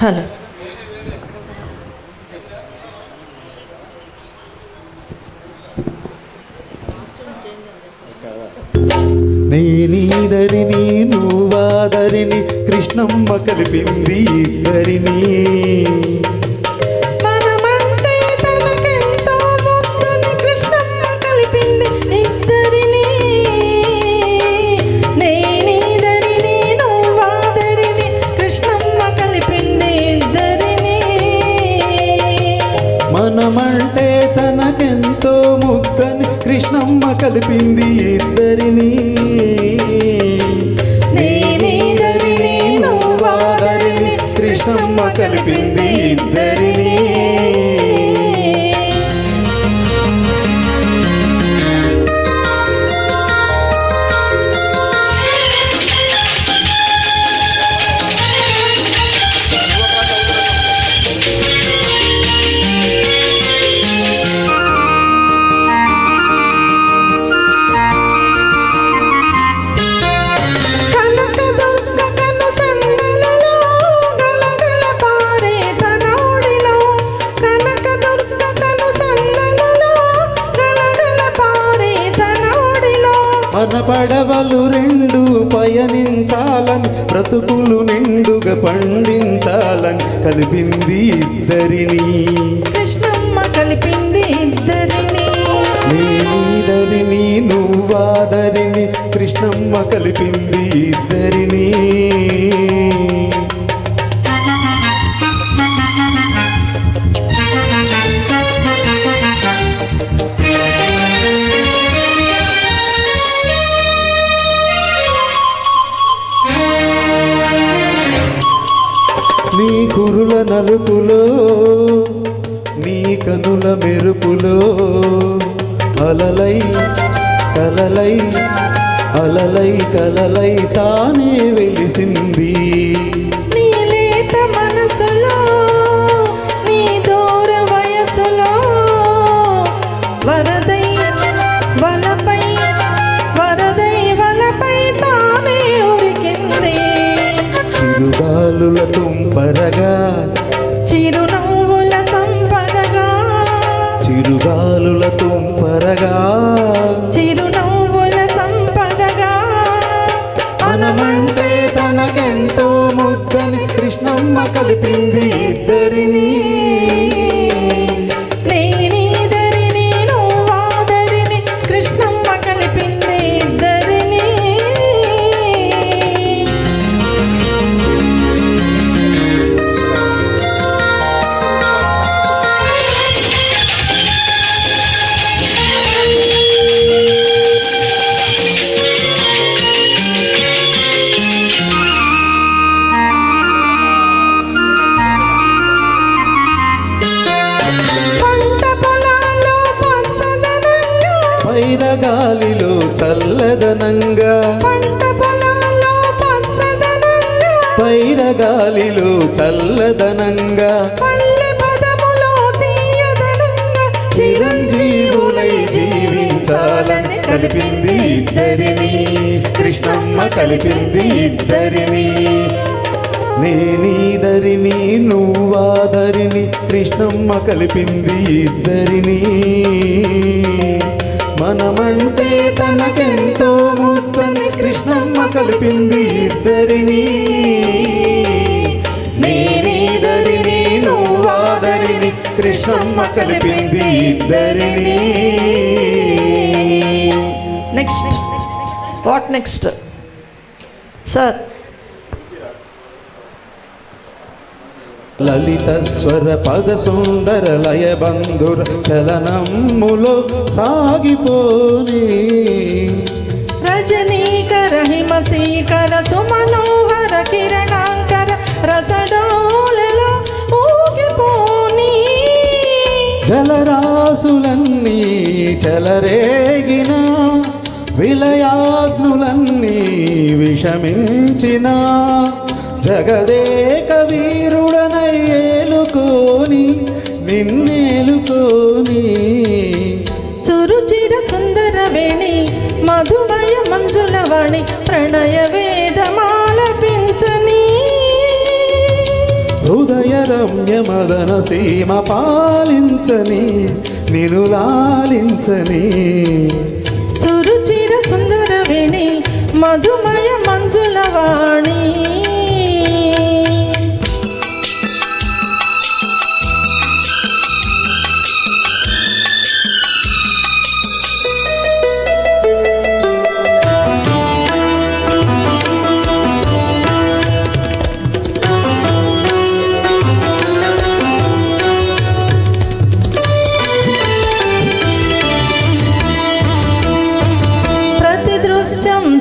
Hello. నేనీదరిని నువ్వాదరిని Krishnamma కలిపింది ఇద్దరిని. మనమంటే తనకెంతో ముద్దని కృష్ణమ్మ కలిపింది ఇద్దరిని. నేనీదరిని నువ్వాదరిని కృష్ణమ్మ కలిపింది ఇద్దరిని. మనమంటే తనకెంతో ముద్దని కృష్ణమ్మ కలిపింది ఇద్దరిని. నేనీదరిని నువ్వాదరిని కృష్ణమ్మ కలిపింది ఇద్దరిని. మన పడవలు రెండు పయనించాలని బ్రతుకులు నిండుగా పండించాలని కలిపింది ఇద్దరిని. కృష్ణమ్మ కలిపింది ఇద్దరిని. నేనీదరిని నువ్వాదరిని కృష్ణమ్మ కలిపింది ఇద్దరిని. నీ కురుల నలుపులో నీ కనుల మెరుపులో అలలై కలలై అలలై కలలై తానే వెలిసింది. నీ లేత మనసులో నీ దూర వయసులో వరదై వలపై వరదై వలపై తానే ఉరికింది. చిరుగాలుల తుంపరగా చిరునవ్వుల సంపదగా చిరుగాలుల తుంపరగా చిరునవ్వుల సంపదగా మనమంటే తనకెంతో ముద్దని కృష్ణమ్మ కలిపింది ఇద్దరిని. నేనీదరిని నువ్వాదరిని కృష్ణమ్మ కలిపింది ఇద్దరిని. పైరగాలిలో చల్లదనంగా పంట పొలాల్లో పచ్చదనంగా పైరగాలిలో చల్లదనంగా పల్లె పదములో తీయదనంగా చిరంజీవులై జీవించాలని కలిపింది ఇద్దరిని. కృష్ణమ్మ కలిపింది ఇద్దరిని. నేనీదరిని నువ్వాదరిని కృష్ణమ్మ కలిపింది ఇద్దరిని. మనమంటే తనకెంతో ముద్దని కృష్ణమ్మ కలిపింది ఇద్దరిని. నేనీదరిని నువ్వాదరిని కృష్ణమ్మ కలిపింది ఇద్దరిని. Next what next sir? లలిత స్వర పద సుందర లయ బంధుర చలనమ్ములో సాగిపోని రజనీకర హిమశీకర సుమనోహర కిరణాంకర రసడోలలో ఊగిపోని జలరాసులన్నీ చెలరేగిన విలయాగ్నులన్నీ విషమించిన జగదేక వీరుడనై ఏలుకోని నిన్నేలుకోని సురుచిర సుందర వేణి మధుమయ మంజులవణి ప్రణయ వేదమాలపించని హృదయ రమ్య మదన సీమ పాలించని నిను లాలించని సురుచిర సుందర వేణి మధుమయ మంజుల వాణి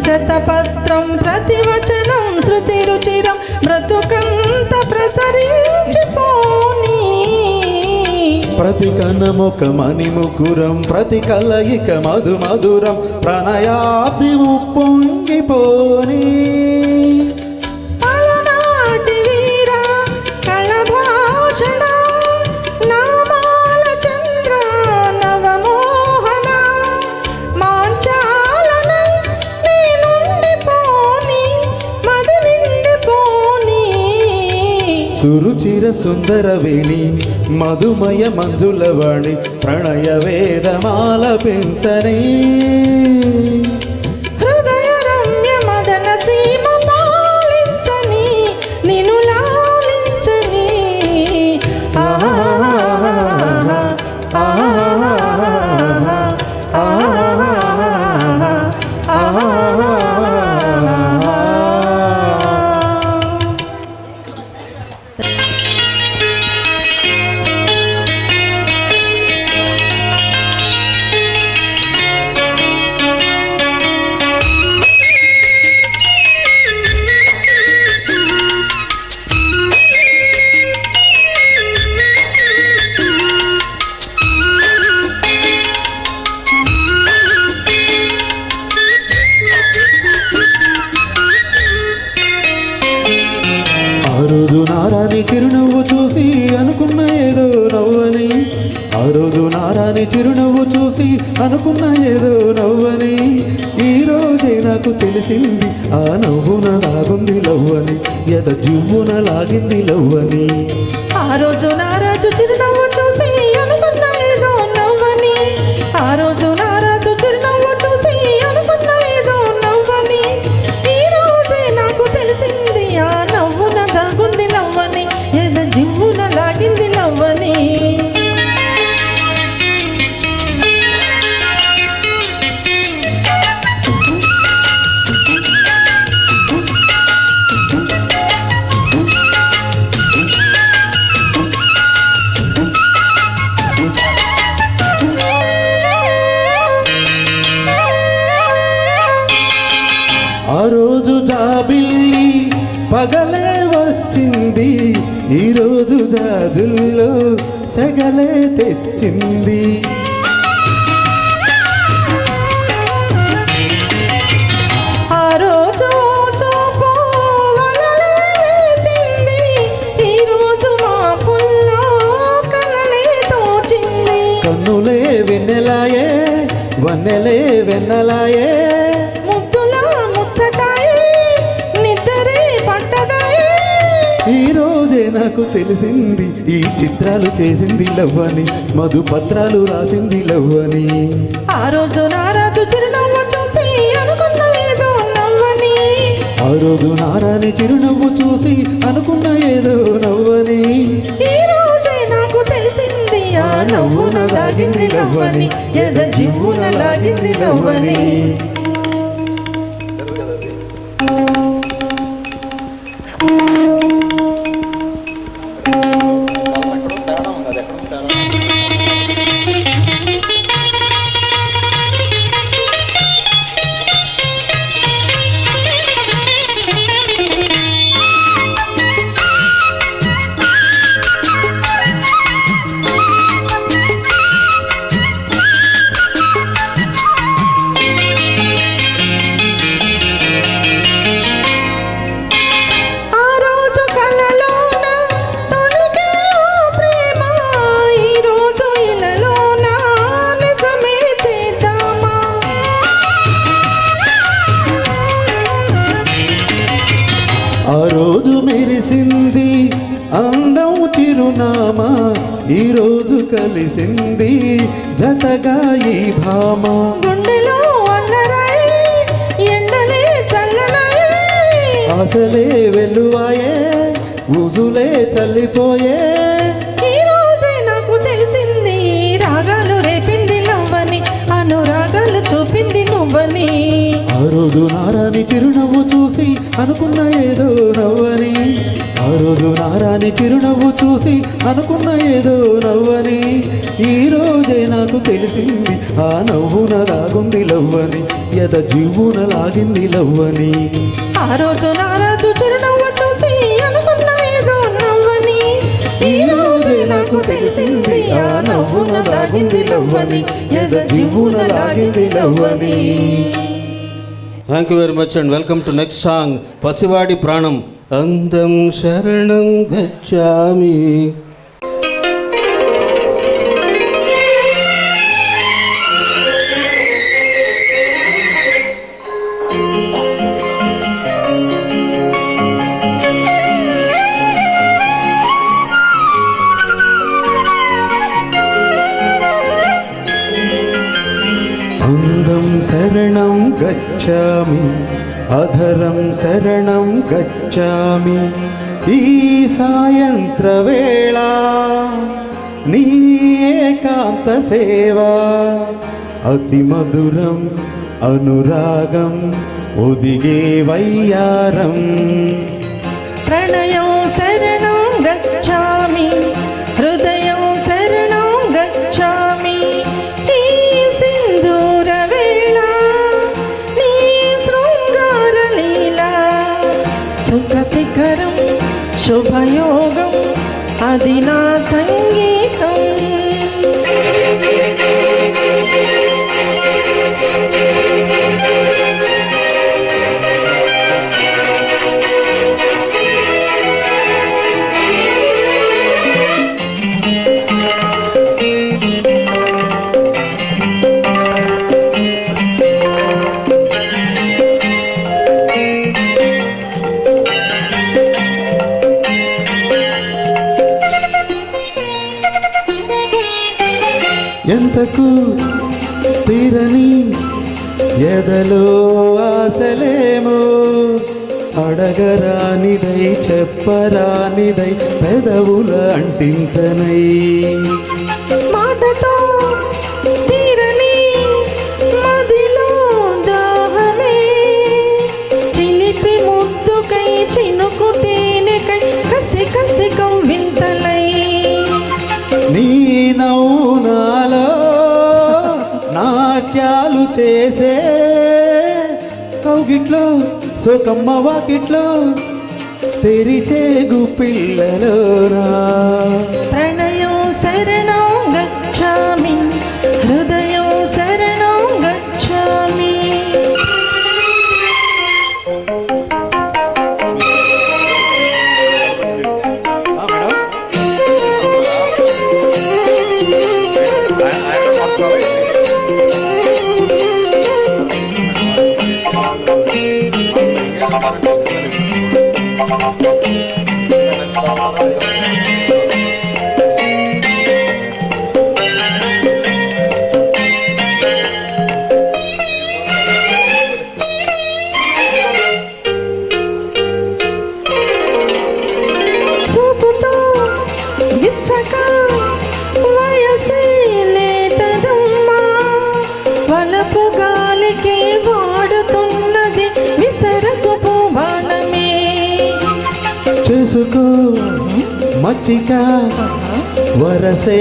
శతపత్రం ప్రతివచనం శృతి రుచిరం బ్రతుకంత ప్రసరించిపోని ప్రతి కనముక మణిముకురం ప్రతి కలయిక మధు మధురం ప్రణయాబ్ది పొంగిపోని అలనాటి వీర కళభాషణ నామాల చంద్ర నవమోహన మాంచాలన నీ నుండి పోని మది నిండి పోని సురుచిర సుందర వేణి మధుమయ మంజుల వాణి ప్రణయ వేదమాల పెంచని హృదయ రమ్య మదన సీమ పాలించని నిను లాలించని ఆహా ఆహా ఆ రోజు నారాని చిరునవ్వు చూసి అనుకున్న ఏదో నవ్వని ఆ రోజు నారాని చిరునవ్వు చూసి అనుకున్న ఏదో నవ్వని ఈ రోజే నాకు తెలిసింది ఆ నవ్వున లాగుంది లవ్వని ఎద జివ్వున లాగింది లవ్వని ఆ రోజు నారాజు చిరునవ్వు చూసి అనుకున్న ఏదో నవ్వని ఆ రోజు నారాజు చిరునవ్వు చూసి అనుకున్న ఏదో నవ్వని ఈ రోజే నాకు తెలిసింది ఆ నవ్వున దాగుంది నవ్వని ఏదో జివ్వున లాగింది నవ్వని ఆ రోజు జాబిల్లి పగలే వచ్చింది ఈ రోజు జాజుల్లో సెగలే తెచ్చింది ఆ రోజు చూపు వలలే వేసింది ఈ రోజు మా పుల్లో కలలే తోచింది కన్నులే వెన్నెలాయే వన్నెలే వెన్నెలాయే ముద్దులా ముచ్చటాయి నిద్రే పట్టదాయి ఈ రోజే నాకు తెలిసింది ఈ చిత్రాలు చేసింది లవ్వని మధుపత్రాలు రాసింది లవ్వని ఆ రోజు నారాజు చిరునవ్వు చూసి అనుకున్న ఏదో నవ్వని ఆ రోజు నారాని చిరునవ్వు చూసి అనుకున్న ఏదో నవ్వని ఈ రోజే నాకు తెలిసింది ఆ నవ్వున లాగింది లవ్వని ఎద జివ్వున లాగింది లవ్వని చిరునామా ఈరోజు కలిసింది జతగా ఈ భామ. గుండెలో అల్లరై ఎండలే చల్లనై ఆశలే వెల్లువాయే ఊసులే చల్లిపోయే. ఈ రోజే నాకు తెలిసింది రాగాలు రేపింది లవ్వని అనురాగాలు చూపింది నువ్వని. ఆ రోజు నారాని చిరునవ్వు చూసి అనుకున్న ఏదో నవ్వని. ఆ రోజు నారాని చిరునవ్వు చూసి అనుకున్న ఏదో నవ్వని. ఈ రోజే నాకు తెలిసింది ఆ నవ్వున లాగుంది లవ్వని. ఎద జీవున లాగింది లవ్వని. ఆ రోజు నారాజు చిరునవ్వు చూసి అనుకున్న ఏదో నవ్వని. ఈ రోజే నాకు తెలిసింది ఆ నవ్వున లాగింది లవ్వని. ఎద జీవున లాగింది లవ్వని. Thank you very much and welcome to next song Pasivadi Pranam. అందం శరణం గచ్చామి. అందం శరణం గచ్చామి అధరం శరణం గచ్చామి. ఈ సాయంత్ర వేళ నీ ఏకాంత సేవా అతి మధురం అనురాగం ఒదిగే వయ్యారం. ప్రణయం శరణం గచ్చామి హృదయం శరణం గచ్చామి. ఈ సింధూర వేళ నీ శృంగార లీల సుఖ శిఖరం శుభయోగం అది నా సంగీతం. ఎంతకు తీరని ఎదలో ఆశలేమో అడగరానిదై చెప్పరానిదై పెదవుల అంటింతనై. మాటతో తీరని మదిలో దాహమే చిలిపి ముద్దుకై చినుకు తేనెకై కసి కసి కవ్వింతలై. నీ నౌనాలో నాట్యాలు చేసే కౌగిట్లో సోకమ్మ వాకిట్లో తెరిచే గుప్పిళ్ళలోనా. ప్రణయం శరణం గచ్చామి హృదయం శరణం గచ్చామి. చూపుతో విచ్చక వయసే లేతదమ్మా వలపు గాలికి వాడుతున్నది విసరకు బాణమే. చేసుకో మచ్చిక వరసే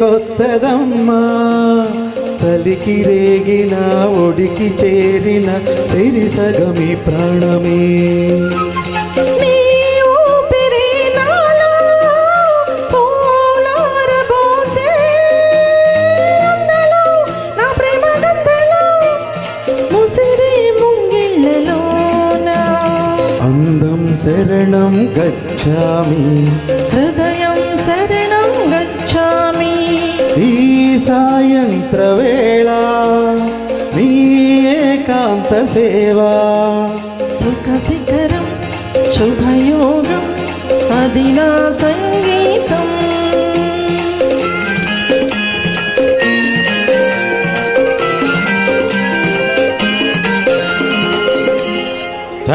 కొత్తదమ్మా చలికి రేగిన ఒడికి చేరిన తెరి సగమి ప్రాణమే. నీ ఊపిరి నాలో పూలారబోసే అందలో నా ప్రేమ గంధలో ముసిరి ముంగిళ్ళలోన. అందం శరణం గచ్చామి హృదయం శరణం గచ్చామి. ఈ సాయంత్ర వేళ నీ ఏకాంత సేవా సుఖ శిఖరం శుభయోగం అది నా సంగీతం.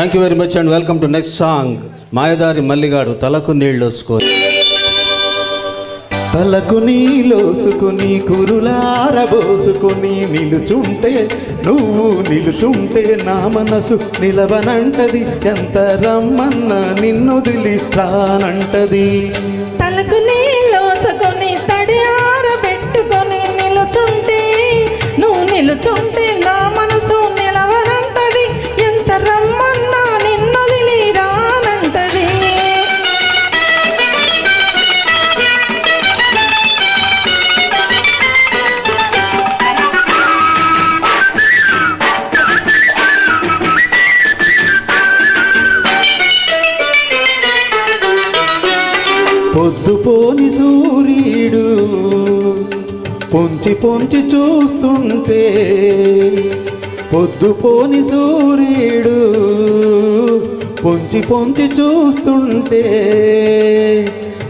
Thank you very much and welcome to next song మాయదారి మల్లిగాడు తలకు నీళ్ళు వేసుకొని. తలకు నీలోసుకుని కురులారబోసుకుని నిలుచుంటే నువ్వు నిలుచుంటే నా మనసు నిలవనంటది, ఎంత రమ్మన్నా నిన్నొదిలి రానంటది. తలకు నీళ్ళోసుకొని తడి ఆరబెట్టుకొని నిలుచుంటే నువ్వు నిలుచుంటే నా మనసు నిలవనంటది, ఎంత రమ్మన్నా నిన్నొదిలి రానంటది. పొద్దుపోని సూర్యుడు పొంచి పొంచి చూస్తుంటే, పొద్దుపోని సూర్యుడు పొంచి పొంచి చూస్తుంటే,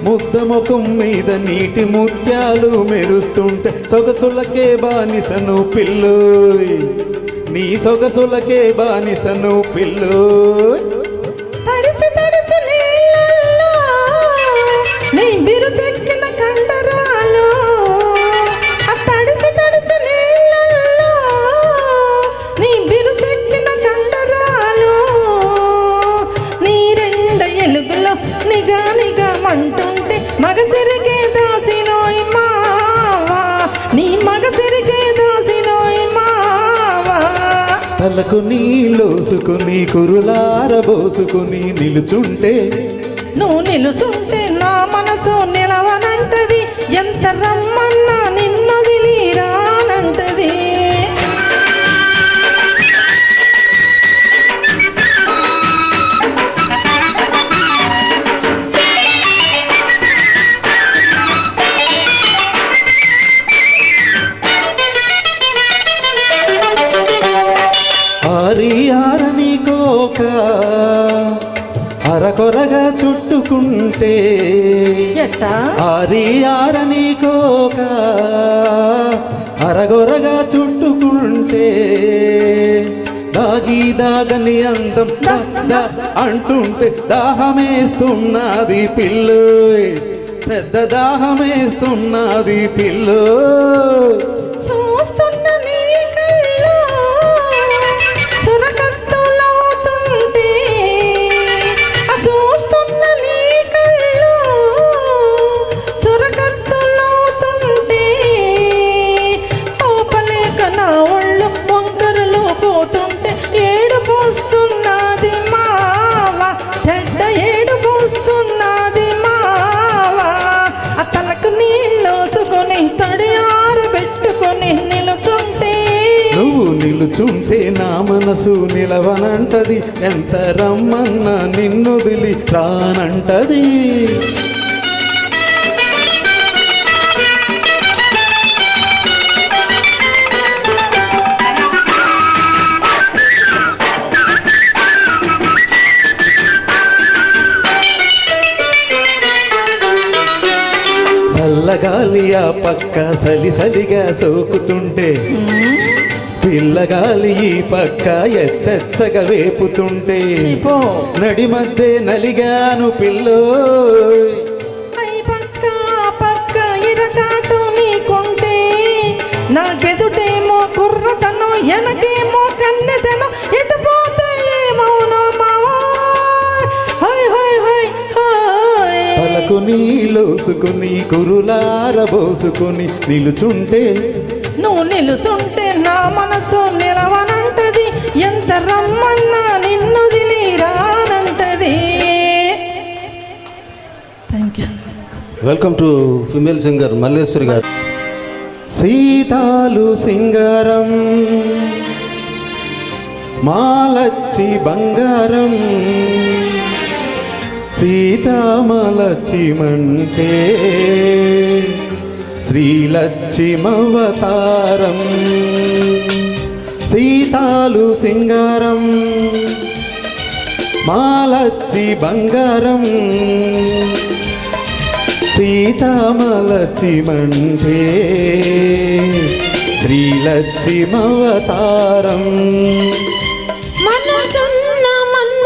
ముద్ద ముఖం మీద నీటి ముత్యాలు మెరుస్తుంటే, సొగసులకే బానిసను పిల్లోయ్, నీ సొగసులకే బానిసను పిల్లోయ్. తడిసి తడిసి నీళ్ళల్లో నీ బిరుసెక్కిన కండరాలు, ఆ తడిసి తడిసి నీళ్ళల్లో నీ బిరుసెక్కిన కండరాలు, నీ రెండ ఎలుగులో నిగా నిగా మంటుంటే మగసిరికే దాసినోయ్ మావా, నీ మగసిరికే దాసినోయ్ మావా. తలకు నీలోసుకుని కురులారబోసుకుని నిలుచుంటే నువ్వు నిలుసుంటే నా మనసు నిలవనంటది, ఎంత రమ్మన్నా నిన్నొదిలి రానంటది. ఆరని కోక అరకొరగా చుట్టుకుంటే, ఎట్టా ఆరని కోక అరగొరగా చుట్టుకుంటే, దాగి దాగని అందం దా దా అంటుంటే దాహమేస్తున్నది పిల్లోయ్, పెద్ద దాహమేస్తున్నది పిల్లోయ్. చూస్తున్న నీ కళ్ళు సురకత్తులవుతుంటే, చూస్తున్న నీ కళ్ళు సురకత్తులవుతుంటే, పోపలేక నా ఒళ్ళు వంకరలు పోతుంటే ఏడు పోస్తున్నది మావా, చెడ్డ ఏడు పోస్తున్నది మావా. ఆ తలకు నీళ్ళోసుకొని తడి ఆరబెట్టుకొని నిలుచుంటే నువ్వు నిలుచుంటే నా మనసు నిలవనంటది, ఎంత రమ్మన్నా నిన్నొదిలి రానంటది. చల్లగాలి ఆ పక్క సలిసలిగా సోకుతుంటే, పిల్లగాలి ఈ పక్క ఎచ్చగా వేపుతుంటే, నడి మధ్య నలిగాను పిల్లోయ్. ఐ పక్క పక్క ఇరకాటు నీకుంటే, నా గెదుటేమో కుర్రతనం ఎనకేమో కన్నెతనం, ఎటు పోతే ఏమౌనో మావా. హోయ్ హోయ్ హోయ్ హోయ్. తలకు నీలోసుకుని కురులారబోసుకుని నిలుచుంటే నువ్వు నిలుసుంటే నా మనసు నిలవనంటది, ఎంత రమ్మన్నా నిన్నొదిలి రానంటది. Thank you. Welcome to female singer Malleswari గారు. సీతాలు సింగారం మాలచ్చి బంగారం, సీతామలచ్చిమంటే శ్రీలక్ష్మవతారం. సీతాలు సింగారం మాలచ్చి బంగారం, సీతామలచ్చిమంటే శ్రీలక్ష్మవతారం. మనసున్న మంద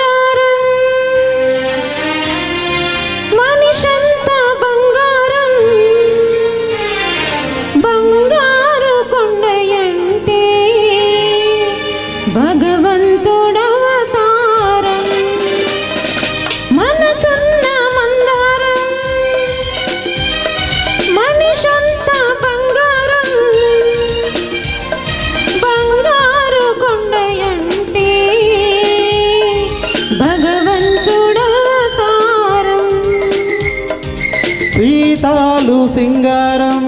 సీతాలు సింగారం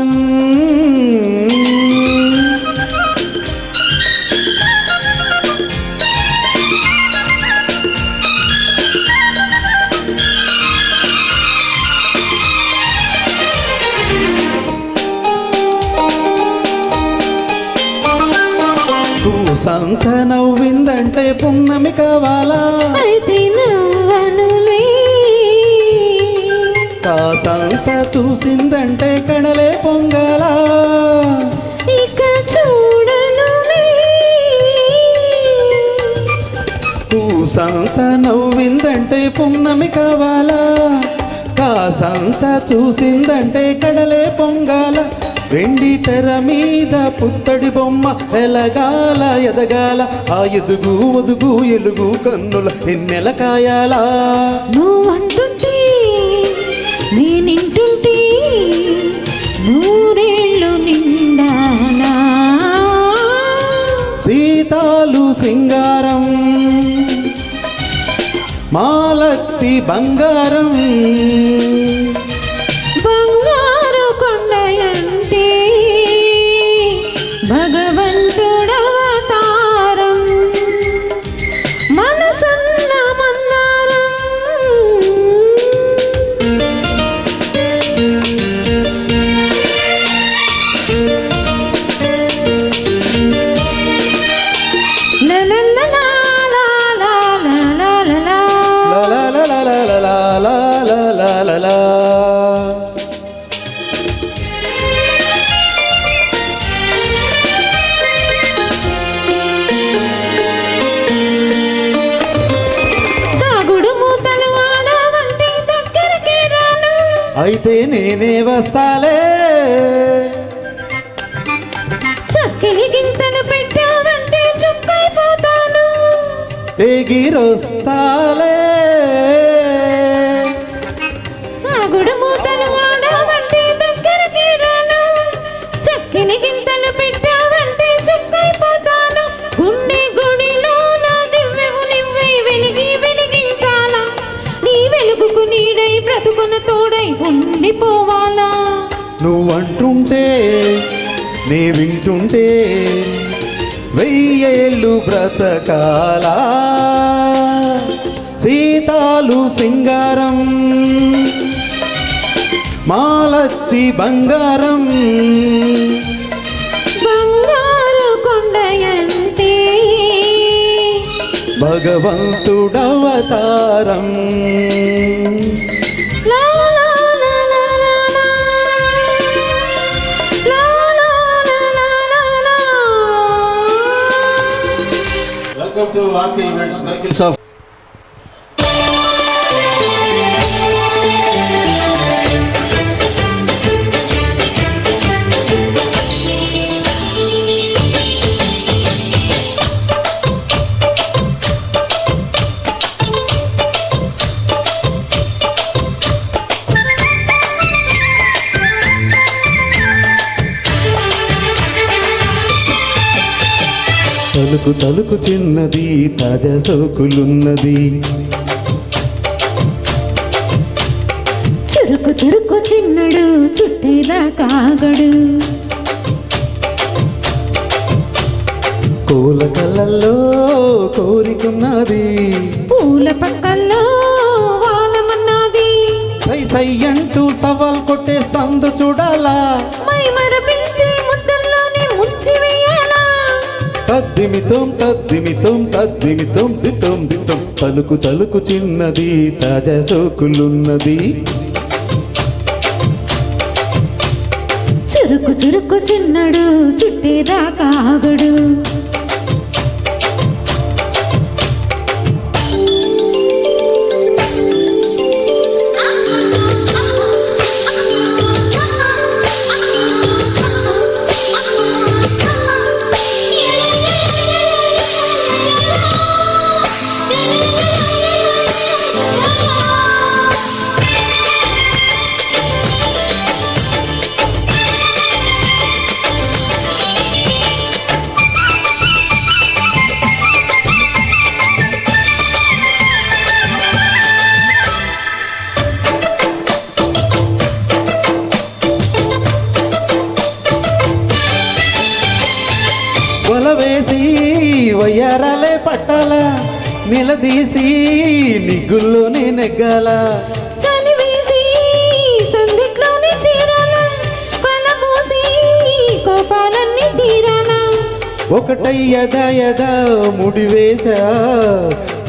సంత నవ్విందంటే పున్నమి కావాలా అయితే నవ్వనులే కాసంత చూసిందంటే కడలే పొంగలా ఇక చూడనులే సంత నవ్విందంటే పున్నమి కావాలా కాసంత చూసిందంటే కడలే పొంగాల వెండి తెర మీద పుత్తడి బొమ్మ ఎలగాల ఎదగాల ఆ ఎదుగు ఒదుగు ఎలుగు కన్నుల ఎన్నెల కాయాలా నువ్వంటుంటే నేనింటుంటే నూరేళ్ళు నిండాలా సీతాలు సింగారం మాలచ్చి బంగారం బంగారు కొండయంటే భగవంతుడవతారం మనసన్న మందారం la తాగుడు మూతలు వాడవంటే దగ్గరికి రాను అయితే నేనే వస్తాలే చక్కెలి గింతలు పెట్టావంటే చుక్కైపోతాను ఎగిరొస్తాలే తాగుడు మూతలు వాడవంటే దగ్గరికి రాను చక్కెలి గింతలు పెట్టావంటే చుక్కైపోతాను గుండె గుడిలో నా దివ్యవు నివ్వై వెలిగి వెలిగించాలా నీ వెలుగుకు నీడై బ్రతుకున తోడై ఉండిపోవాలా నువ్వంటుంటే నే వింటుంటే వెయ్యేళ్ళు బ్రతకాలా సీతాలు సింగారం మాలచ్చి బంగారం బంగారు కొండయంటే భగవంతుడవతారం లా లా లా లా లా లా. లా లా లా లా లా లా. Welcome to RK events miracles of తలుకు తలుకు చిన్నది తాజా సోకులున్నది చురుకు చురుకు చిన్నడు చుట్టేలా కాగడు కోల కళ్ళల్లో కోరికున్నది పూల పక్కల్లో వానమన్నది సై సై అంటూ సవాల్ కొట్టే సందు చూడాలా మై మరపించే ముద్దల్లోనే ముంచి వేయాలా తద్దిమితం తద్దిమితం తద్దిమితం దితం దితం తలుకు తలుకు చిన్నది తాజా సోకులున్నది చురుకు చురుకు చిన్నడు చుట్టేదా కాగడు గారాలే పట్టాల నిలదీసి నిగ్గుల్లోనే నెగ్గాల చలి వేసి సందిట్లోనే చేరాల కలబోసి కోపాలన్నీ తీరాల ఒకటయ్యదా ముడివేశా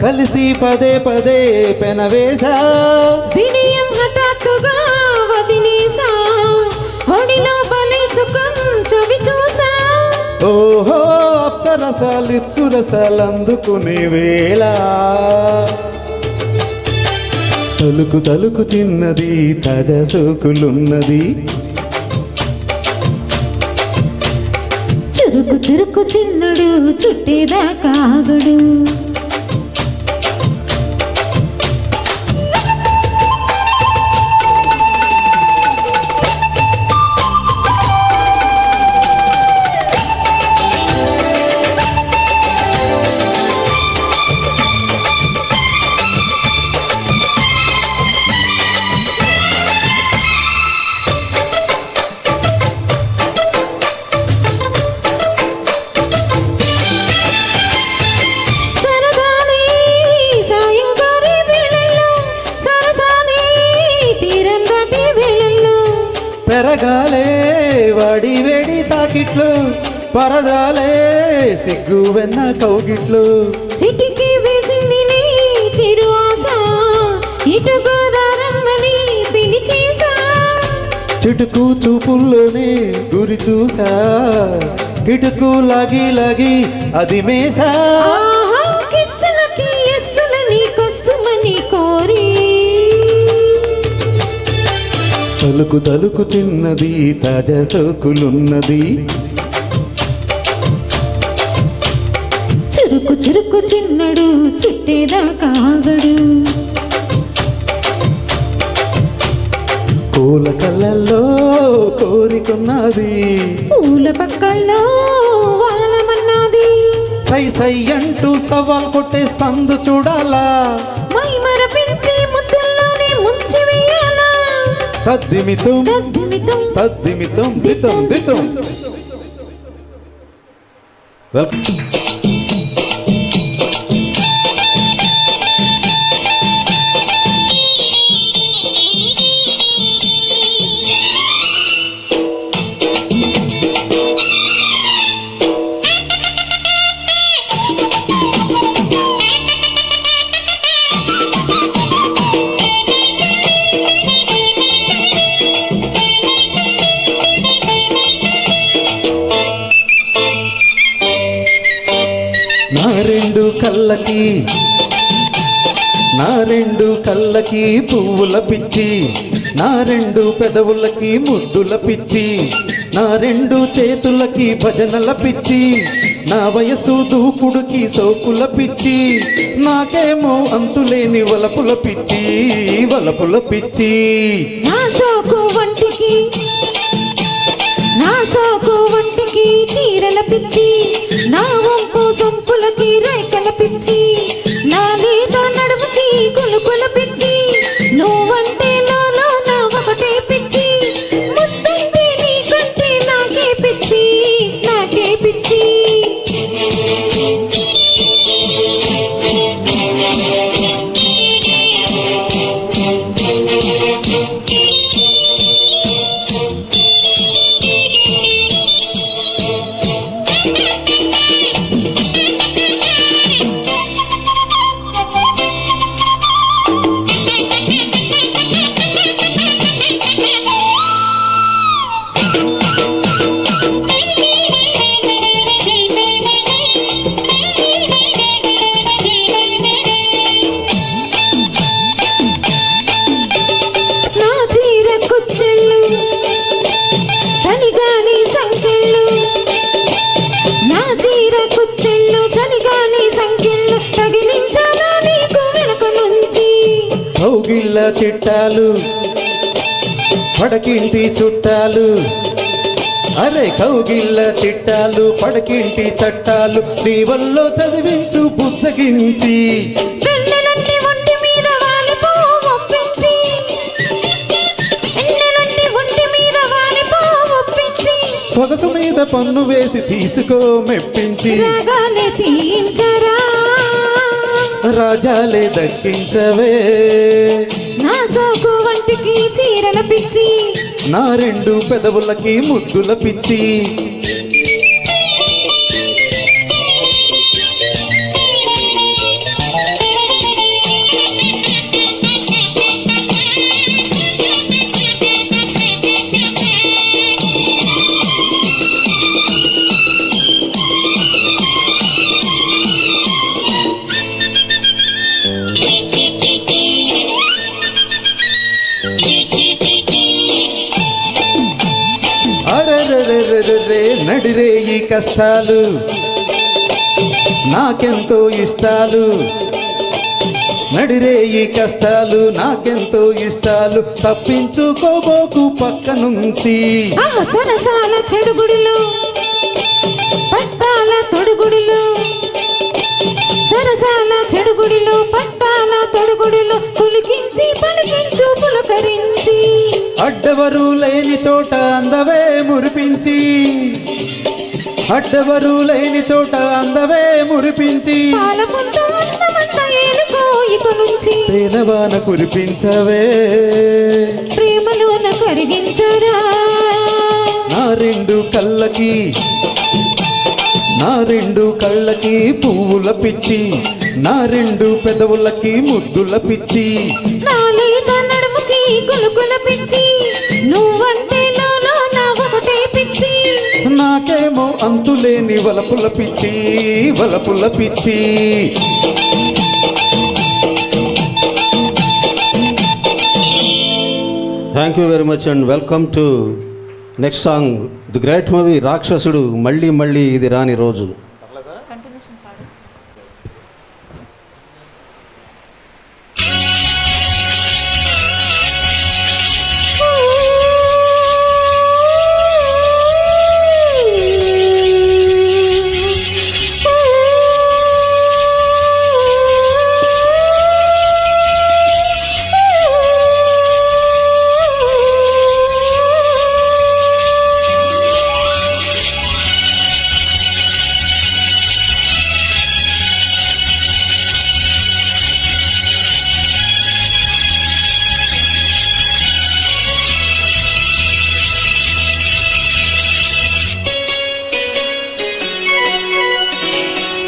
కలిసి పదే పదే పెనవేశా విడియం హఠాత్తుగా వదిలేసా ఒడిలో బలి సుఖం చవి చూసా ఓహో అప్సరసాలిప్సురసాలందుకునే వేళ తలుకు తలుకు చిన్నది తాజా సోకులున్నది చురుకు చురుకు చిన్నడు చుట్టేదాకా ఆగడు పెరగాలే వాడి వేడి తాకిట్లు పరదాలే సిగ్గు వెన్న కౌగిట్లు చిటికి వేసింది నీ చిరు ఆశ ఇటుగోదారమ్మని పిలిచేసా చిటుకు చూపుల్లోనే గురి చూసా కిటుకు లాగి అది మేసా ఆహా కిస్సులకి ఎస్సులని కొస్సుమని కోరి తలుకు తలుకు చిన్నది తాజా సోకులున్నది చురుకు చురుకు చిన్నడు చుట్టేదాకా ఆగడు పూల కళ్ళల్లో కోరికున్నది పూల పక్కల్లో వాలమన్నది సై సై అంటూ సవాల్ కొట్టే సందు చూడాలా మై మరపించి ముద్దుల్లోనే ముంచి వేయాలా తద్దిమితం తద్దిమితం తద్దిమితం దితం దితం వెల్కమ్. నా రెండు కళ్ళకి పువ్వుల పిచ్చి నా రెండు పెదవులకి ముద్దుల పిచ్చి నా రెండు చేతులకి భజనల పిచ్చి నా వయసు దూకుడుకి సోకుల పిచ్చి నాకేమో అంతులేని వలపుల పిచ్చి నా సోకు వంటికి చీరల పిచ్చి నా వంపు సొంపులకి రేఖల పిచ్చి నా నీతో నడుముకి కులుకుల పిచ్చి నువ్వంటే నాలో నా ఒకటే పిచ్చి ముద్దంటే నీకంటే నాకే పిచ్చి కౌగిళ్ళ చిట్టాలు పడకింటి చుట్టాలు అరే కౌగిళ్ళ చిట్టాలు పడకింటి చట్టాలు నీ వల్ల చదివించు పుస్తకించి సొగసు మీద పన్ను వేసి తీసుకో మెప్పించి రాగాలే తీయించరా రాజాలే దక్కించవే నా సోకు వంటికి చీరల పిచ్చి నా రెండు పెదవులకి ముద్దుల పిచ్చి అరెరెరెరెరె నడిరే ఈ కష్టాలు నాకెంతో ఇష్టాలు నడిరే ఈ కష్టాలు నాకెంతో ఇష్టాలు తప్పించుకోబోకు పక్క నుంచి సరసాల చెడుగుడులు పట్టాల తొడుగుడులు సరసాల చెడుగుడులు పట్టాల తొడుగుడులు పులికించి పలికించు పులకరించి అడ్డవరు లేని చోట అందవే మురిపించి అడ్డవరు లేని చోట అందవే మురిపించి పాలపుంత అందమంత ఏలుకో ఇక నుంచి తేనవాన కురిపించవే ప్రేమలోన కరిగించరా నా రెండు కళ్ళకి పువ్వుల పిచ్చి నా రెండు పెదవులకి ముద్దుల పిచ్చి నాలేత నడుముకి గులుగుల పిచ్చి నువ్వంటే నాలో నా ఒకటే పిచ్చి నాకేమో అంతులేని వలపుల పిచ్చి వలపుల పిచ్చి thank you very much and welcome to next song the great movie రాక్షసుడు మళ్ళీ మళ్ళీ ఇది రాని రోజు.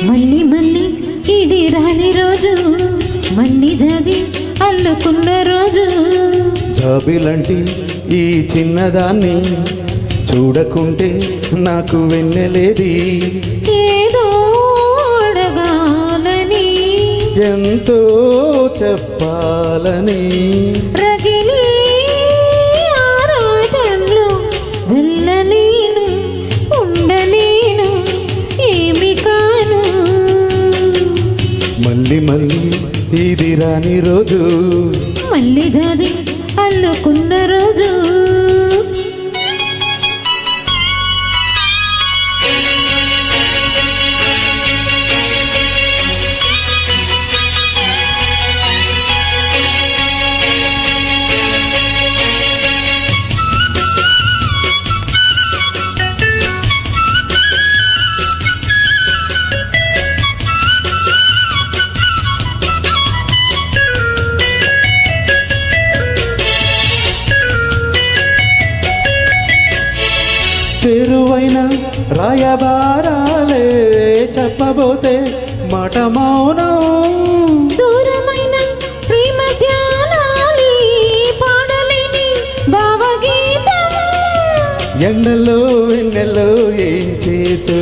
మళ్ళీ మళ్ళీ ఇది రాని రోజు మళ్ళీ జాజి అల్లుకున్న రోజు జాబిలంటి ఈ చిన్నదాన్ని చూడకుంటే నాకు వెన్నెలేది ఏదో అడగాలని ఎంతో చెప్పాలని రగిలి ఆరాటంలో వెళ్ళలేను ఉండలేను ఏమి కాను మళ్ళీ మళ్ళీ ఇది రాని రోజు మళ్ళీ జాజి అల్లుకున్న రోజు చేరువైన రాయబారాలే చెప్పబోతే మాట మౌనం దూరమైన ప్రేమ ధ్యానాలి పాడలేని భావగీతం ఎండలో వెన్నెల్లో ఏం చేతో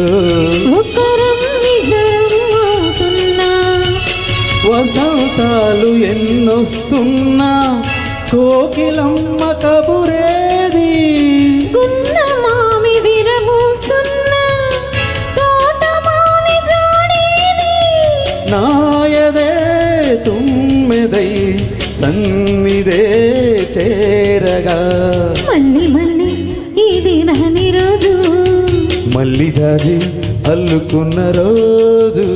ఒకరం ఇద్దరం అవుతున్నా వసంతాలు ఎన్నొస్తున్నా కోకిలమ్మ కబురేది గున్న మామి విరమూస్తున్నా తోటమాలి జోడేది నాయదే తుమ్మెదై సన్నిదే చేరగా మళ్ళీ మళ్ళీ ఇది రాని రోజు మళ్ళీ జాజి అల్లుకున్న రోజు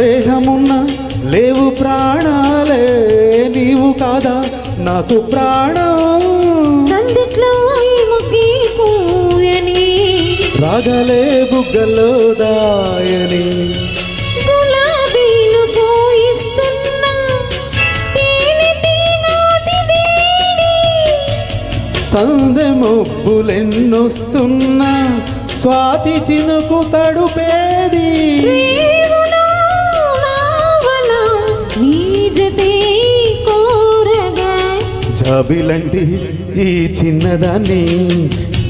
దేహమున్న లేవు ప్రాణాలే నీవు కాదా నాకు ప్రాణం సందిట్లో ఈ ముగ్గి పూయని రాగలే బుగ్గలో దాయని గులాబీలు పోయిస్తున్నా సందె మొబ్బులెన్నొస్తున్నా స్వాతి చినుకు తడుపేది జాబిలంటి ఈ చిన్నదాన్ని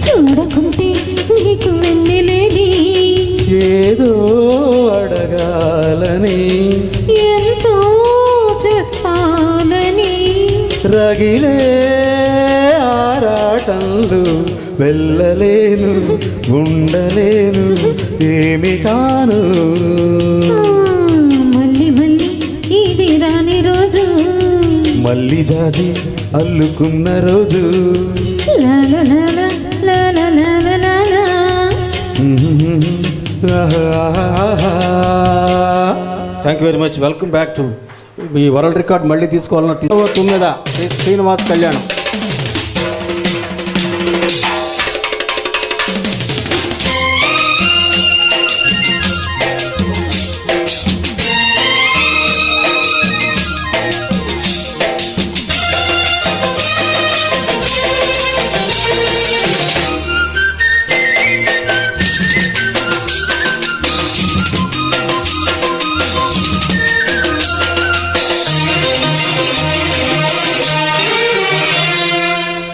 చూడకుంటే నీకు వెన్నెలేది ఏదో అడగాలని ఎంతో చెప్పాలని రగిలే ఆరాటంలో వెళ్ళలేను ఉండలేను ఏమి కాను మళ్ళీ మళ్ళీ ఇది రాని రోజు మళ్ళీ జాజి అల్లుకున్న రోజు Lala Lala Lala Lala Lala. Thank you very much. Welcome back to me world record మళ్ళీ తీసుకోవాలన్న 9 శ్రీనివాస్ కళ్యాణం.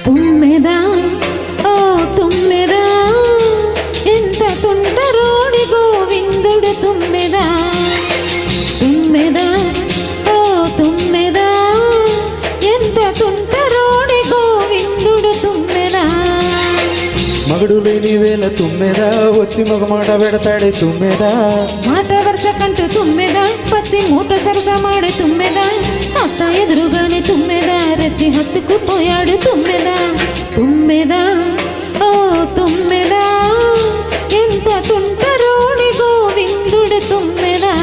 తుమ్మెదా ఓ తుమ్మెదా ఎంత తుంటరోడి గోవిందుడు తుమ్మెదా తుమ్మెదా ఓ తుమ్మెదా ఎంత తుంటరోడి గోవిందుడు తుమ్మెదా మగడు లేని వేళ తుమ్మెదా వచ్చి మగమాట పెడతాడే తుమ్మెదా మాట వరుస కంటూ తుమ్మెదా పచ్చి మూట సరస మాడే తుమ్మెదా అత్త ఎదురుగానే తుమ్మెదా రెచ్చి హత్తుకుపోయాడు తుమ్మెదా తుమ్మెదా ఓ తుమ్మెదా ఎంత తుంటరోడి గోవిందుడు తుమ్మెదా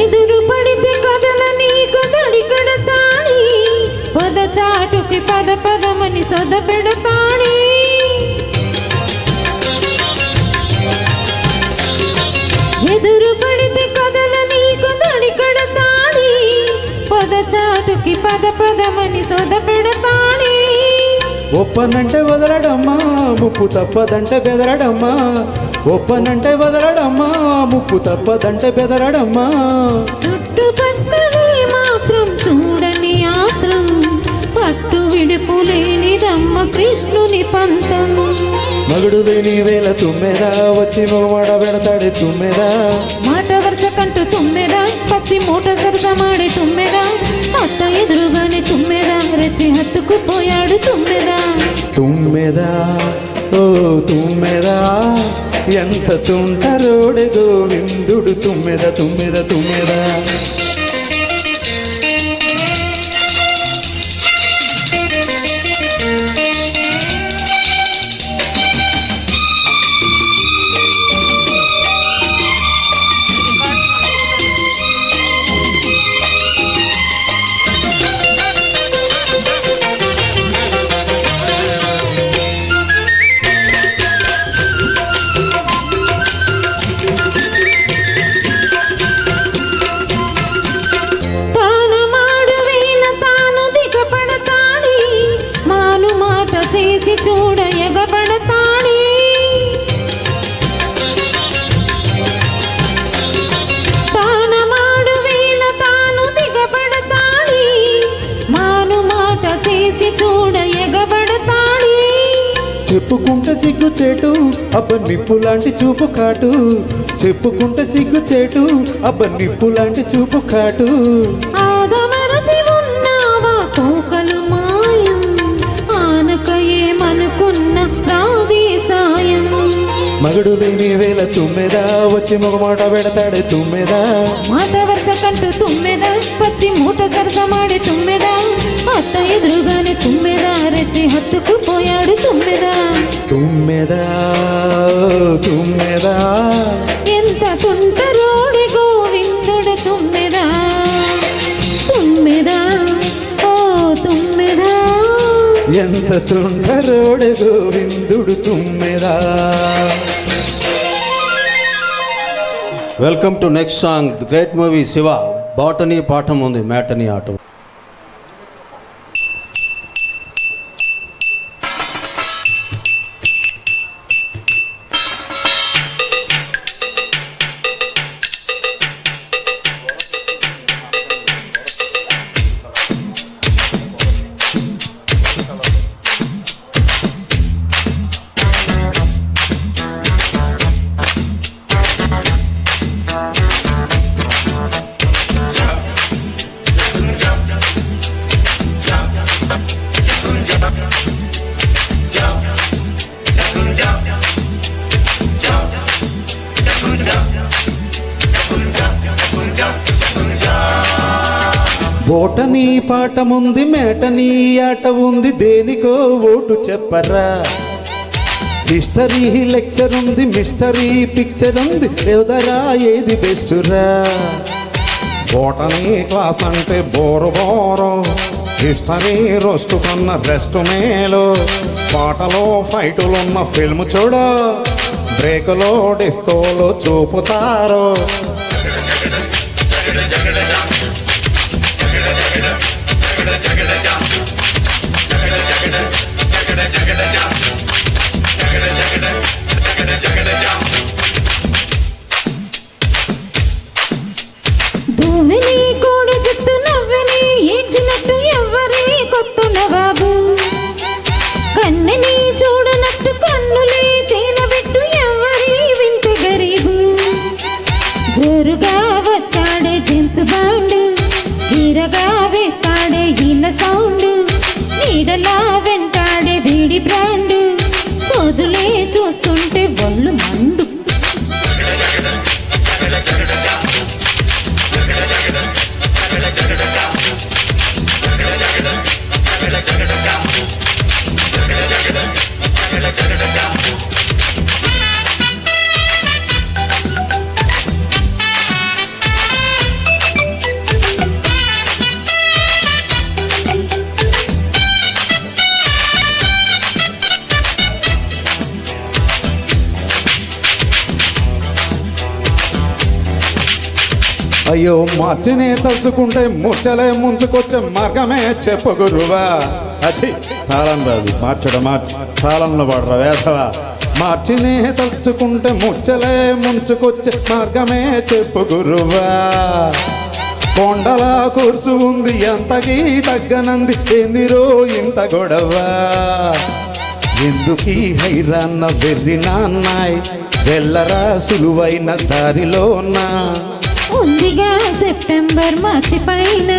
ఎదురు పడితే కదల నీకు దడి కడతాని పద చాటుకి పద పదమని సొద పెడతాని ఎదురు పడితే కదల నీకు దడి కడతాని పద చాటుకి పద పదమని సొద పెడతాని ఒప్పనంటే వదలడమ్మా ముప్పు తప్పదంటే బెదరడమ్మా ఒప్పనంటే వదలడమ్మా ముప్పు తప్పదంటే బెదరడమ్మా చుట్టుపక్కలే మాత్రం చూడని ఆత్రం పట్టు విడుపు లేనిదమ్మ కృష్ణుని పంతం మగుడు లేని వేళ తుమ్మెదా వచ్చి మగమాట పెడతాడే తుమ్మెదా మాట వరుస కంటూ తుమ్మెదా పచ్చి మూట సరస మాడే తుమ్మెదా అత్త ఎదురుగానే తుమ్మెదా రెచ్చి హత్తుకుపోయాడు తుమ్మెదా తుమ్మెదా ఓ తుమ్మెదా ఎంత తుంటరోడే గోవిందుడు తుమ్మెద తుమ్మెద తుమ్మెదా చేసి చూడ ఎగబడతాడే తానమాడు వేళ తాను దిగబడతాడే మాను మాట చేసి చూడ ఎగబడతాడే చెప్పుకుంటే సిగ్గు చేటు అబ్బ నిప్పు లాంటి చూపు కాటు చెప్పుకుంటే సిగ్గు చేటు అబ్బ నిప్పు లాంటి చూపు కాటు. ఆదమరచి ఉన్నావా కోకలు మాయం, ఆనక ఏమనుకున్న రాది సాయం. మగడు లేని వేళ తుమ్మెదా వచ్చి మొగమాట పెడతాడే తుమ్మెదా. మాట వరుస కంటూ తుమ్మెదా, పచ్చి మూట సరసమాడే తుమ్మెదా. అత్త ఎదురుగానే తుమ్మెదా, రెచ్చి హత్తుకు పోయాడు తుమ్మెదా. తుమ్మెదా తుమ్మెదా ఎంత తుంటరోడి గోవిందుడు తుమ్మెదా. తుమ్మెదా ఓ తుమ్మెదా, ఎంత తుంటరోడే గోవిందుడు తుమ్మెదా. Welcome to next song, the great movie Siva. Botany పాఠం ఉంది, మ్యాటనీ ఆటం. బోటనీ పాఠముంది, మేటనీ ఆట ఉంది, దేనికో ఓటు చెప్పరా. హిస్టరీ లెక్చర్ ఉంది, మిస్టరీ పిక్చర్ ఉంది, ఎవదరా ఏది బెస్టురా. బోటనీ క్లాస్ అంటే బోరు బోరు, హిస్టరీ రోస్ట్ కన్న రెస్ట్ మేలు. పాటలో ఫైటులున్న ఫిల్మ్ చూడు, బ్రేకులో డిస్కోలో చూపుతారు. భూమిని కోడి జుట్టు నవ్వని ఏడ్చినట్టు ఎవ్వరి కొత్త నవాబు. కన్నెని చూడనట్టు కన్నులే తేనబెట్టు ఎవ్వరి వింత గరీబు. జోరుగా వచ్చాడే జేమ్స్ బాండ్, హీరగా వేస్తాడే ఈల సౌండ్. నీడలా వెంటాడే బీడి బ్రాండ్, రోజులే చూస్తుంటే ఒళ్ళు మండు. అయ్యో మార్చినే తలుచుకుంటే ముచ్చలే ముంచుకొచ్చే మార్గమే చెప్పు గురువా. అచ్చి తాళం రాదు, మార్చడం మార్చి తాళంలో పడరా వేసవా. మార్చినే తలుచుకుంటే ముచ్చలే ముంచుకొచ్చే మార్గమే చెప్పు గురువా. కొండల కూర్చు ఉంది ఎంతకీ తగ్గనంది, ఏందిరో ఇంత గొడవ. ఎందుకీ హైరాన్న వెర్రి నాన్నాయ్, వెళ్ళరా సులువైన దారిలోనా. ఉందిగా సెప్టెంబర్ మార్చి పైన,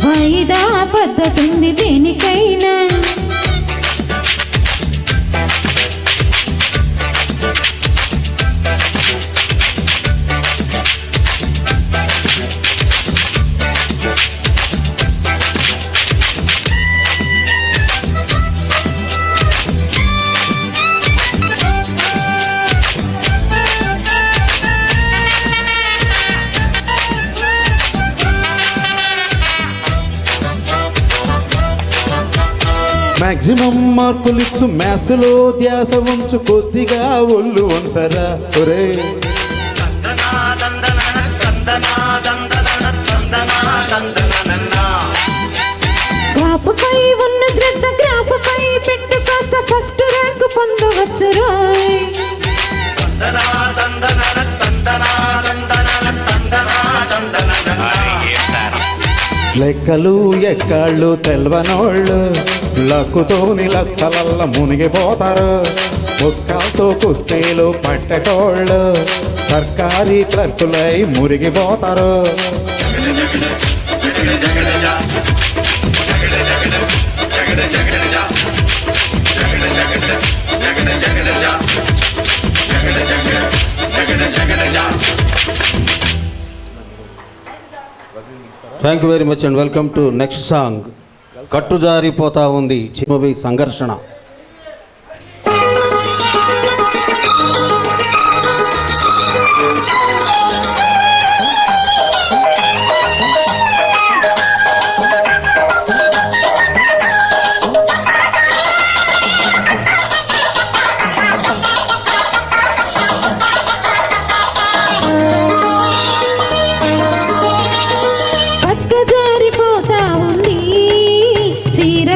వాయిదా పద్ధతుంది దేనికైనా. మాక్సిమం మార్కులిచ్చు మ్యాథ్స్లో ధ్యాస ఉంచు, కొద్దిగా ఒళ్ళు ఉంచరా ఒరే. గ్రాఫ్పై ఉన్న శ్రద్ధ గ్రాఫ్పై పెట్టు, కాస్త ఫస్ట్ ర్యాంక్ పొందవచ్చు రోయ్. లెక్కలు ఎక్కాళ్ళు తెల్వనోళ్ళు, లక్కుతోని లక్షలల్ల మునిగిపోతారు. పుస్తకాలతో కుస్తీలు పట్టేటోళ్ళు సర్కారీ క్లర్కులై మురిగిపోతారు. Thank you very much and welcome to next song. కట్టుజారిపోతా ఉంది చిన్నవి సంఘర్షణ.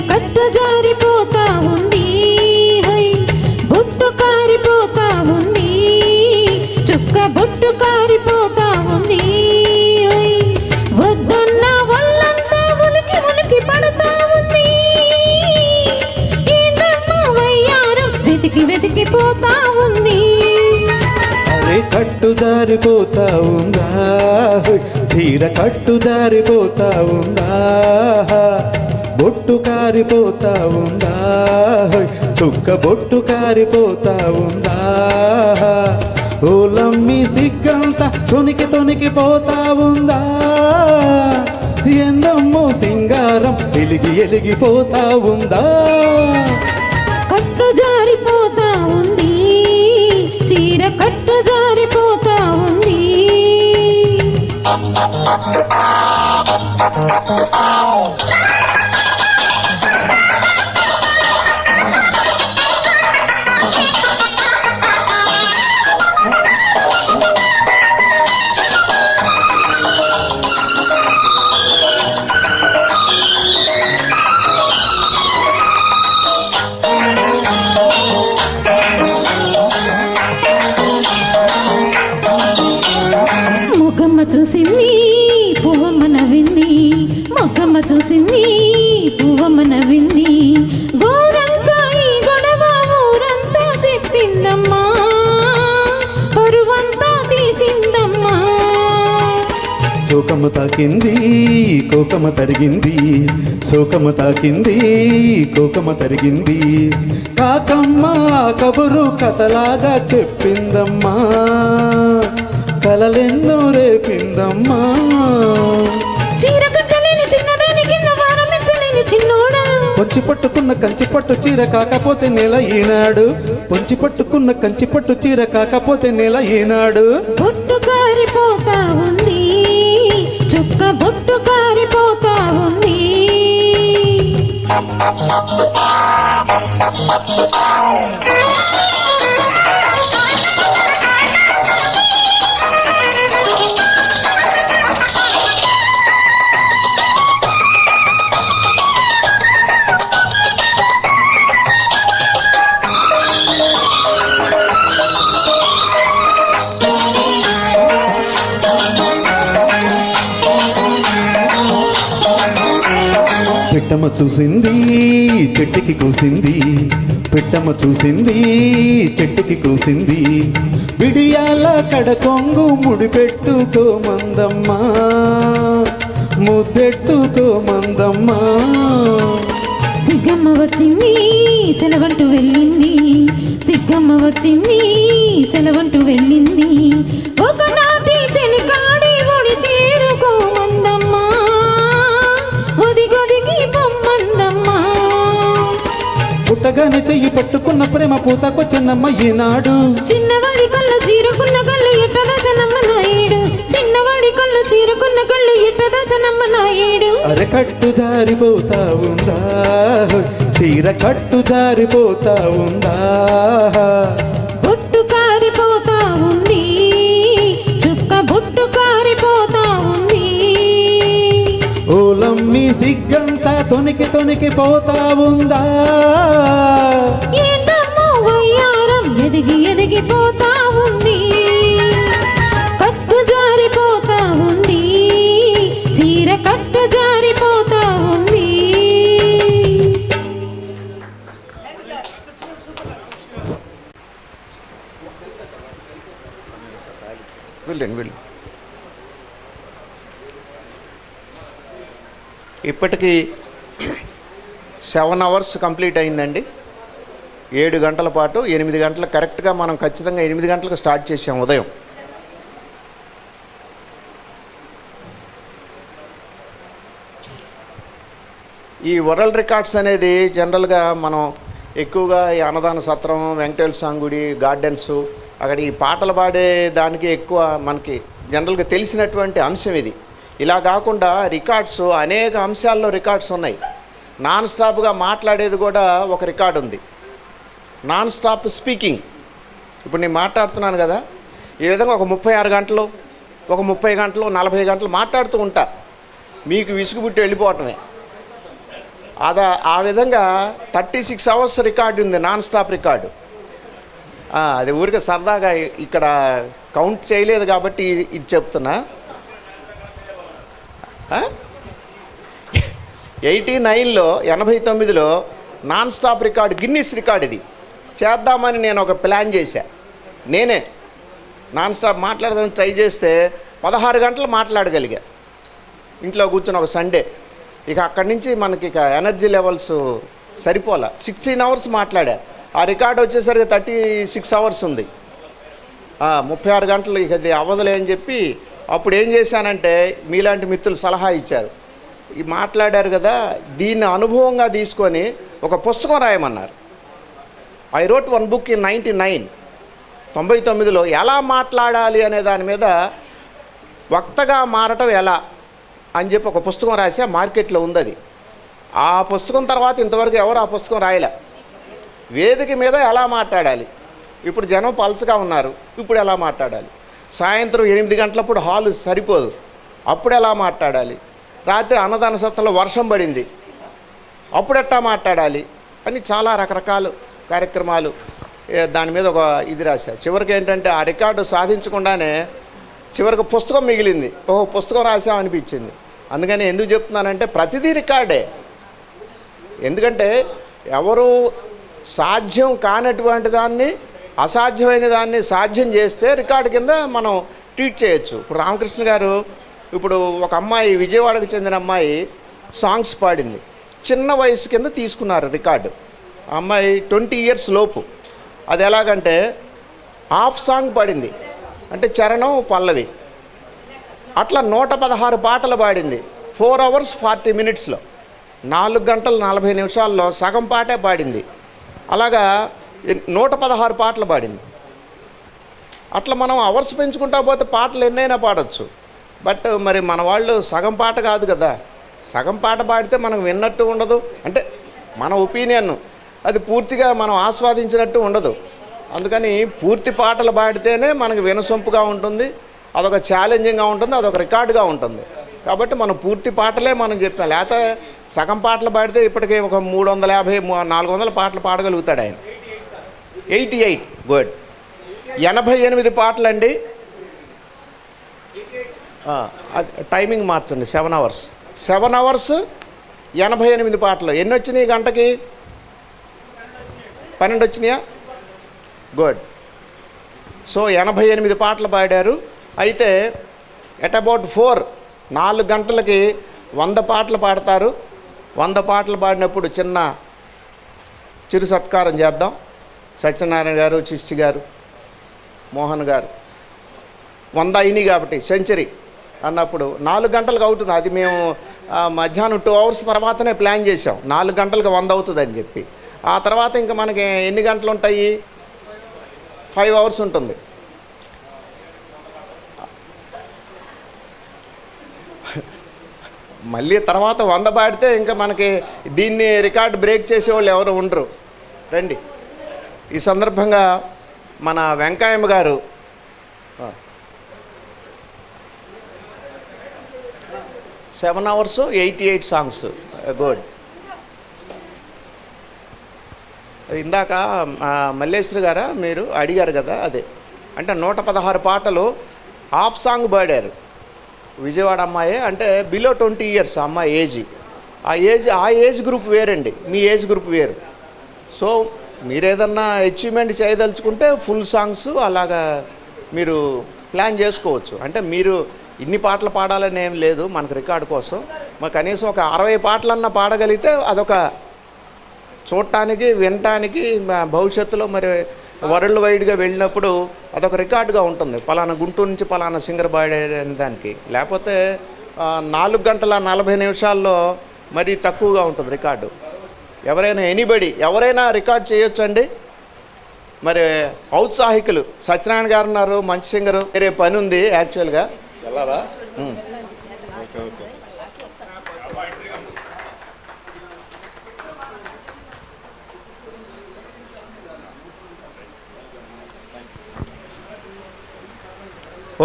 కట్టు జారిపోతా ఉంది, బొట్టు కారిపోతా ఉంది, చుక్క బొట్టు కారిపోతా ఉంది. వద్దన్న వాళ్ళంతా ఉనికి ఉనికి పడతా ఉంది. ఏందమ్మా వయ్యారం వెతికి వెతికిపోతా ఉంది. అరే కట్టు జారిపోతా ఉందా, చీర కట్టు జారిపోతా ఉందా, బొట్టు కారిపోతా ఉందా, చుక్క బొట్టు కారిపోతా ఉందా. ఓలమ్మి సిగ్గంతా తొనికి తొనికి పోతా ఉందా, ఎందమ్మో సింగారం ఎలిగి ఎలిగిపోతా ఉందా. కట్టు జారిపోతా ఉంది, చీర కట్టు జారిపోతా ఉంది. మొగమ్మ చూసింది పువ్వమ్మ నవ్వింది, మొగమ్మ చూసింది పువ్వమ్మ నవ్వింది. గోరంగా ఈ గొడవ ఊరంతా చెప్పిందమ్మా, పరువంతా తీసిందమ్మా. శోకము తాకింది కోకమ తరిగింది, శోకము తాకింది కోకమ తరిగింది. కాకమ్మ కబురు కథలాగా చెప్పిందమ్మా, కలలెన్నో రేపిందమ్మా. చీర కట్టలేని చిన్నదాని కింద వారమించలేని చిన్నోడా, పొంచి పట్టుకున్న కంచిపట్టు చీర కాకపోతే నెల ఈనాడు, పొంచి పట్టుకున్న కంచిపట్టు చీర కాకపోతే నెల ఈనాడు. బొట్టు కారిపోతా ఉంది, చుక్క బొట్టు కారిపోతా ఉంది. పిట్టమ్మ చూసింది చెట్టుకి కూసింది, పిట్టమ్మ చూసింది చెట్టుకి కూసింది. విడియాల కడకొంగు ముడిపెట్టుకోమందమ్మా, ముద్దెట్టుకోమందమ్మా. సిగ్గమ్మ వచ్చింది సెలవంటూ వెళ్ళింది, సిగ్గమ్మ వచ్చింది సెలవంటూ వెళ్ళింది. ఒకనాటి చెలికాడి ఒడి చేరుకోమందమ్మా, ఒదిగొదిగి పొమ్మందమ్మా. పుట్టగానే చెయ్యి పట్టుకున్న ప్రేమ పూతకొచ్చన్నమ్మ ఈనాడు. చిన్నవాడి కళ్ళు చీరుకున్న కళ్ళు ఎట్టదా చనమ్మ నాయుడు, చిన్నవాడి కళ్ళు చీరుకున్న కళ్ళు ఎట్టదా చనమ్మ నాయుడు. అరకట్టు జారిపోతా ఉందా, చీర కట్టు జారిపోతా ఉందా, బొట్టు కారిపోతా ఉంది, చుక్క బొట్టు కారిపోతా ఉంది. ఓలమ్మి సిగ్గంతా తొనికి తొనికి పోతా ఉందా, ఏందమ్మో వయ్యారం ఎదిగి ఎదిగిపోతా ఉంది. కట్టు జారిపోతా ఉంది, చీర కట్టు జారిపోతా ఉంది. వెళ్ళండి. ఇప్పటికీ 7 అవర్స్ కంప్లీట్ అయిందండి. 7 గంటల పాటు 8 గంటలకు కరెక్ట్గా మనం ఖచ్చితంగా 8 గంటలకు స్టార్ట్ చేసాం ఉదయం. ఈ వరల్డ్ రికార్డ్స్ అనేది జనరల్గా మనం ఎక్కువగా ఈ అన్నదాన సత్రం, వెంకటేశ్వర స్వామి గుడి, గార్డెన్స్, అక్కడ ఈ పాటలు పాడే దానికి ఎక్కువ మనకి జనరల్గా తెలిసినటువంటి అంశం ఇది. ఇలా కాకుండా రికార్డ్స్ అనేక అంశాల్లో రికార్డ్స్ ఉన్నాయి. నాన్ స్టాప్గా మాట్లాడేది కూడా ఒక రికార్డు ఉంది. Non stop speaking. ఇప్పుడు నేను మాట్లాడుతున్నాను కదా, ఈ విధంగా ఒక 36 గంటలు, ఒక 30 గంటలు, 40 గంటలు మాట్లాడుతూ ఉంటా. మీకు విసుగుబుట్టి వెళ్ళిపోవటమే. ఆ విధంగా 36 అవర్స్ రికార్డు ఉంది, నాన్ స్టాప్ రికార్డు. అది ఊరికే సరదాగా ఇక్కడ కౌంట్ చేయలేదు కాబట్టి ఇది చెప్తున్నా. 89లో 89లో non stop record, Guinness record ఇది చేద్దామని నేను ఒక ప్లాన్ చేశా. నేనే నాన్ స్టాప్ మాట్లాడదామని ట్రై చేస్తే 16 గంటలు మాట్లాడగలిగా ఇంట్లో కూర్చొని ఒక సండే. ఇక అక్కడి నుంచి మనకి ఇక ఎనర్జీ లెవెల్స్ సరిపోలా. 16 అవర్స్ మాట్లాడా. ఆ రికార్డు వచ్చేసరికి 36 అవర్స్ ఉంది. 36 గంటలు ఇక అది అవ్వదులే అని చెప్పి అప్పుడు ఏం చేశానంటే, మీలాంటి మిత్రులు సలహా ఇచ్చారు. ఈ మాట్లాడారు కదా, దీన్ని అనుభవంగా తీసుకొని ఒక పుస్తకం రాయమన్నారు. ఐ రోట్ 1 బుక్ ఇన్ 99లో ఎలా మాట్లాడాలి అనే దాని మీద, వక్తగా మారటం ఎలా అని చెప్పి ఒక పుస్తకం రాసా. మార్కెట్లో ఉంది అది. ఆ పుస్తకం తర్వాత ఇంతవరకు ఎవరు ఆ పుస్తకం రాయలే. వేదిక మీద ఎలా మాట్లాడాలి, ఇప్పుడు జనం పల్చగా ఉన్నారు, ఇప్పుడు ఎలా మాట్లాడాలి, సాయంత్రం 8 గంటలప్పుడు హాలు సరిపోదు, అప్పుడు ఎలా మాట్లాడాలి, రాత్రి అన్నదాన సత్రంలో వర్షం పడింది, అప్పుడెట్టా మాట్లాడాలి అని చాలా రకరకాల కార్యక్రమాలు దాని మీద ఒక ఇది రాశా. చివరికి ఏంటంటే ఆ రికార్డు సాధించకుండానే చివరికి పుస్తకం మిగిలింది. ఓహో, పుస్తకం రాసామనిపించింది. అందుకని ఎందుకు చెప్తున్నానంటే ప్రతిదీ రికార్డే. ఎందుకంటే ఎవరు సాధ్యం కానటువంటి దాన్ని, అసాధ్యమైన దాన్ని సాధ్యం చేస్తే రికార్డు కింద మనం ట్రీట్ చేయొచ్చు. ఇప్పుడు రామకృష్ణ గారు, ఇప్పుడు ఒక అమ్మాయి, విజయవాడకు చెందిన అమ్మాయి సాంగ్స్ పాడింది. చిన్న వయసు కింద తీసుకున్నారు రికార్డు. ఆ అమ్మాయి 20 ఇయర్స్ లోపు. అది ఎలాగంటే హాఫ్ సాంగ్ పాడింది, అంటే చరణం పల్లవి. అట్లా 116 పాటలు పాడింది 4 hours 40 minutesలో. 4 గంటల 40 నిమిషాల్లో సగం పాటే పాడింది. అలాగా 116 పాటలు పాడింది. అట్లా మనం అవర్స్ పెంచుకుంటా పోతే పాటలు ఎన్నైనా పాడవచ్చు. బట్ మరి మన వాళ్ళు సగం పాట కాదు కదా, సగం పాట పాడితే మనకు విన్నట్టు ఉండదు. అంటే మన ఒపీనియన్ అది పూర్తిగా మనం ఆస్వాదించినట్టు ఉండదు. అందుకని పూర్తి పాటలు పాడితేనే మనకు వినసొంపుగా ఉంటుంది, అదొక ఛాలెంజింగ్గా ఉంటుంది, అదొక రికార్డుగా ఉంటుంది. కాబట్టి మనం పూర్తి పాటలే మనం చెప్పాం. లేకపోతే సగం పాటలు పాడితే ఇప్పటికే ఒక 350-400 పాటలు పాడగలుగుతాడు ఆయన. 88 గుడ్. 88 పాటలండి. టైమింగ్ మార్చండి, 7 hours. 7 hours 88 పాటలు. ఎన్ని వచ్చినాయి గంటకి? 12 వచ్చినాయా? గుడ్. సో 88 పాటలు పాడారు. అయితే ఎట్ అబౌట్ 4 గంటలకి 100 పాటలు పాడతారు. 100 పాటలు పాడినప్పుడు చిరు సత్కారం చేద్దాం. సత్యనారాయణ గారు, చిష్టి గారు, మోహన్ గారు 100 అయినాయి కాబట్టి సెంచరీ అన్నప్పుడు 4 గంటలకు అవుతుంది. అది మేము మధ్యాహ్నం 2 hours తర్వాతనే ప్లాన్ చేసాం. 4 గంటలకు 100 అవుతుంది అని చెప్పి. ఆ తర్వాత ఇంకా మనకి ఎన్ని గంటలు ఉంటాయి? 5 hours ఉంటుంది. మళ్ళీ తర్వాత 100 పాడితే ఇంకా మనకి దీన్ని రికార్డు బ్రేక్ చేసేవాళ్ళు ఎవరు ఉండరు. రండి. ఈ సందర్భంగా మన వెంకయ్యమ్మ గారు 7 hours 88 songs. గుడ్. ఇందాక మల్లేశ్వరి గారా మీరు అడిగారు కదా, అదే అంటే 116 పాటలు హాఫ్ సాంగ్ పాడారు. విజయవాడ అమ్మాయి, అంటే బిలో 20 years అమ్మాయి ఏజ్. ఆ ఏజ్ గ్రూప్ వేరండి, మీ ఏజ్ గ్రూప్ వేరు. సో మీరు ఏదన్నా అచీవ్మెంట్ చేయదలుచుకుంటే ఫుల్ సాంగ్స్ అలాగా మీరు ప్లాన్ చేసుకోవచ్చు. అంటే మీరు ఇన్ని పాటలు పాడాలని ఏం లేదు మనకు రికార్డు కోసం. మరి కనీసం ఒక 60 పాటలన్నా పాడగలిగితే అదొక చూడటానికి వినటానికి భవిష్యత్తులో మరి వరల్డ్ వైడ్గా వెళ్ళినప్పుడు అదొక రికార్డుగా ఉంటుంది. పలానా గుంటూరు నుంచి పలానా సింగర్ పాడేదని దానికి. లేకపోతే 4 గంటల 40 నిమిషాల్లో మరి తక్కువగా ఉంటుంది రికార్డు. ఎవరైనా ఎవరైనా రికార్డ్ చేయొచ్చు అండి. మరి ఔత్సాహికులు సత్యనారాయణ గారు ఉన్నారు, మంచి సింగరు. వేరే పని ఉంది యాక్చువల్గా.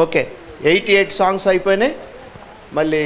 ఓకే, 88 సాంగ్స్ అయిపోయినాయి. మళ్ళీ